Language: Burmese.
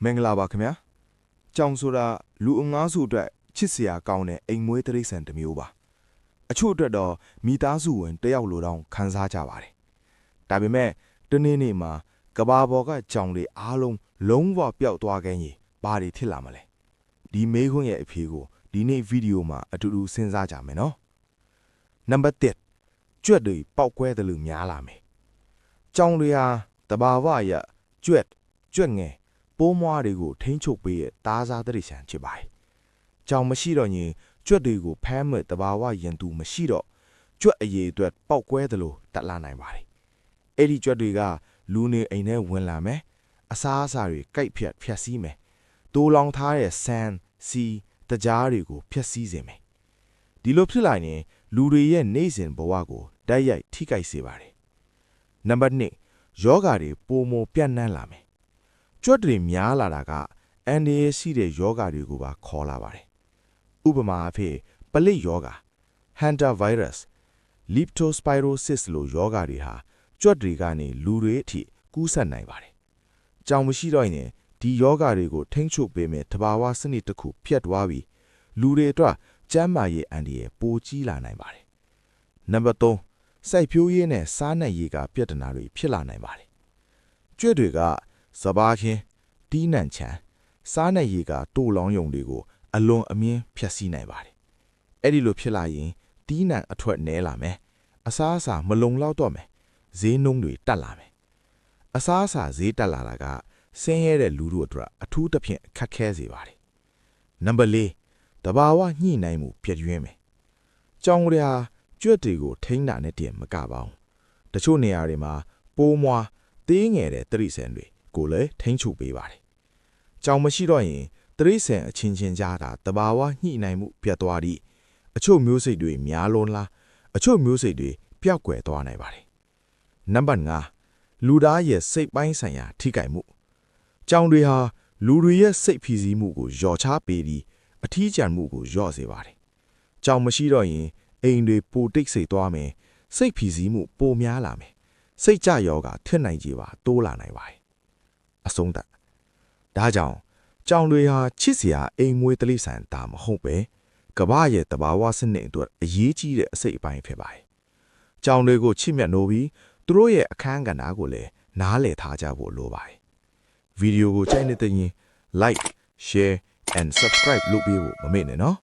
မင်္ဂလာပါခင်ဗျာကြောင်ဆိုတာလူအငါးစုအတွက်ချစ်စရာကောင်းတဲ့အိမ်မွေးတိရစ္ဆာန်တစ်မျိုးပါအချို့အတွက်တော့မိသားစုဝင်တယောက်လိုတောင်ခံစားကြပါတယ်ဒါပေမဲ့တနေ့နေ့မှာကဘာပေါ်ကကြောင်တွေအားလုံးလုံးဝပျောက်သွားခဲ့ရင်ဘာတွေဖြစ်လာမလဲဒီမေးခွန်းရဲ့အဖြေကိုဒီနေ့ဗီဒီယိုမှာအတူတူစဉ်းစားကြမယ်နော်နံပါတ်1ကြွက်တွေပောက်ကွဲတယ်လို့များလာမယ်ကြောင်တွေဟာတဘာဝရကြွက်ငယ်ပိုးမွားတွေကိုထိန်းချုပ်ပေးတဲ့တားစားတိရစ္ဆာန်ဖြစ်ပါတယ်။ကြောင်မရှိတော့ရင်ကြွက်တွေကိုဖမ်းမဲ့တဘာဝရန်သူမရှိတော့ကြွက်အရေးအတွက်ပောက်ကွဲတယ်လို့တက်လာနိုင်ပါတယ်။အဲ့ဒီကြွက်တွေကလူနေအိမ်ထဲဝင်လာမယ်။အစားအစာတွေကြိုက်ဖြတ်စည်းမယ်။တိုးလောင်ထားတဲ့ဆန်စီတကြားတွေကိုဖျက်ဆီးစေမယ်။ဒီလိုဖြစ်လာရင်လူတွေရဲ့နေ့စဉ်ဘဝကိုတိုက်ရိုက်ထိခိုက်စေပါတယ်။နံပါတ်2ယောဂါတွေပိုမိုပြန့်နှံ့လာမယ်ကြွက်တွေများလာတာကအန်ဒီရဲ့ရှိတဲ့ယောဂါတွေကိုပါခေါ်လာပါတယ်ဥပမာအဖြစ်ပလိတ်ယောဂါ Hantavirus Leptospirosis လိုယောဂါတွေဟာကြွက်တွေကနေလူတွေအထိကူးစက်နိုင်ပါတယ်ကြောင်မရှိတော့ရင်ဒီယောဂါတွေကိုထိန်းချုပ်ပေးမယ်တဘာဝစနစ်တစ်ခုဖျက်သွားပြီးလူတွေအတွက်ကျန်းမာရေးအန်ဒီရဲ့ပိုကြီးလာနိုင်ပါတယ်နံပါတ်3စိုက်ပျိုးရေးနဲ့စားနပ်ရေးကပြဿနာတွေဖြစ်လာနိုင်ပါတယ်ကြွက်တွေကစပါးချင်းတီးနှံချံစားနပ်ရေးကတိုးလောင်းယုံတွေကိုအလွန်အမြင့်ဖျက်ဆီးနိုင်ပါတယ်အဲ့ဒီလိုဖြစ်လာရင်တီးနှံအထွက်နည်းလာမယ်အစားအစာမလုံလောက်တော့မယ်ဈေးနှုန်းတွေတက်လာမယ်အစားအစာဈေးတက်လာတာကဆင်းရဲတဲ့လူတို့အတွက်အထူးသဖြင့်ခက်ခဲစေပါတယ်နံပါတ်4တဘာဝညှိနှိုင်းမှုပြည့်ရွင်းမယ်ကြောင်တွေဟာကြွက်တွေကိုထိန်းတာနဲ့တည်းမကပါဘူးတချို့နေရာတွေမှာပိုးမွားသေးငယ်တဲ့တိရစ္ဆာန်တွေကိုလည်းထိန်းချုပ်ပေးပါတယ်။ကြောင်မရှိတော့ရင်တိရစ္ဆာန်အချင်းချင်းကြားတာတဘာဝညှိနှိုင်းမှုပြတ်သွားသည့်အချို့မျိုးစိတ်တွေများလွန်းလားအချို့မျိုးစိတ်တွေပျောက်ကွယ်သွားနိုင်ပါတယ်။နံပါတ်5လူသားရဲ့စိတ်ပိုင်းဆိုင်ရာထိခိုက်မှုကြောင်တွေဟာလူတွေရဲ့စိတ်ဖိစီးမှုကိုလျော့ချပေးပြီးအထီးကျန်မှုကိုလျော့စေပါတယ်။ကြောင်မရှိတော့ရင်အိမ်တွေပိုတိတ်ဆိတ်သွားမယ်စိတ်ဖိစီးမှုပိုများလာမယ်စိတ်ကြယောဂထစ်နိုင်ကြပါတိုးလာနိုင်ပါတယ်အဆုံးသတ်ဒါကြောင့်ကြောင်တွေဟာချစ်စရာအိမ်မွေးတိရစ္ဆာန်ဒါမဟုတ်ပဲကမ္ဘာရဲ့တဘာဝစနစ်အတွက်အရေးကြီးတဲ့အစိတ်အပိုင်းဖြစ်ပါတယ်ကြောင်တွေကိုချစ်မြတ်နိုးပြီးသူတို့ရဲ့အခန်းကဏ္ဍကိုလည်းနားလည်ထားကြဖို့လိုပါတယ်ဗီဒီယိုကိုကြိုက်နေတဲ့ရင် like share and subscribe လုပ်ပေးဖို့မမေ့နဲ့နော်